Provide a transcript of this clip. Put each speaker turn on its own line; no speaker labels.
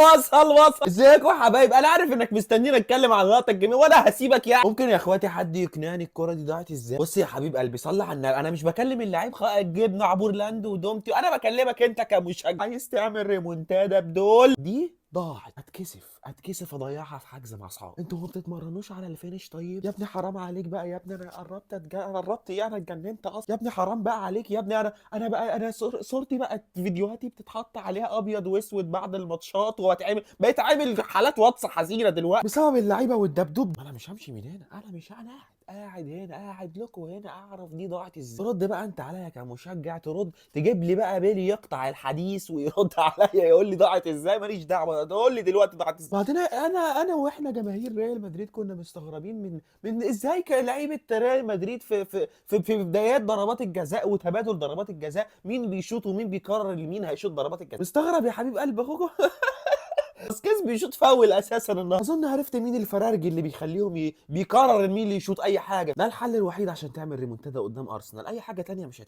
وصل. ازيكم يا حبايب؟ انا عارف انك مستنيني اتكلم عن لقطه الجميل وانا هسيبك يعني. ممكن يا اخواتي حد يقنعني الكره دي ضاعت ازاي؟ بص يا حبيب قلبي، صلي على النبي، انا مش بكلم اللعيب جبنا عبورلاند ودومتي، انا بكلمك انت كمشجع عايز تعمل ريمونتادا بدول. دي ضاعت، اتكسف اضيعها في حجز مع اصحابي. انتوا ما بتتمرنوش على الفينش؟ طيب يا ابني حرام عليك بقى يا ابني، انا قربت ايه، انا اتجننت اصلا يا ابني، حرام بقى عليك يا ابني. انا بقى صورتي بقت فيديوهاتي بتتحط عليها ابيض واسود بعد الماتشات، بقيت عامل حالات واتس حزينه دلوقتي بسبب اللعيبه والدبدوب. انا مش همشي من هنا، انا مش انا قاعد هنا، قاعد لكم هنا اعرف دي ضاعت ازاي. ترد بقى انت عليا كمشجع، ترد تجيب لي بقى بيلي يقطع الحديث ويرد عليا يقول لي ضاعت ازاي؟ ماليش دعوه، تقول لي دلوقتي ضاعت ازاي. بعدين انا واحنا جماهير ريال مدريد كنا مستغربين من ازاي كان لعيبه ريال مدريد في بدايات ضربات الجزاء وتبادل ضربات الجزاء، مين بيشوط ومين بيقرر مين هيشوط ضربات الجزاء. مستغرب يا حبيب قلب اخوكم. باسكيز بيشوط فاول اساسا النهارده. اظن عرفت مين الفرارجي اللي بيخليهم بيقرر مين اللي يشوط اي حاجه. ده الحل الوحيد عشان تعمل ريمونتادا قدام ارسنال، اي حاجه تانية مش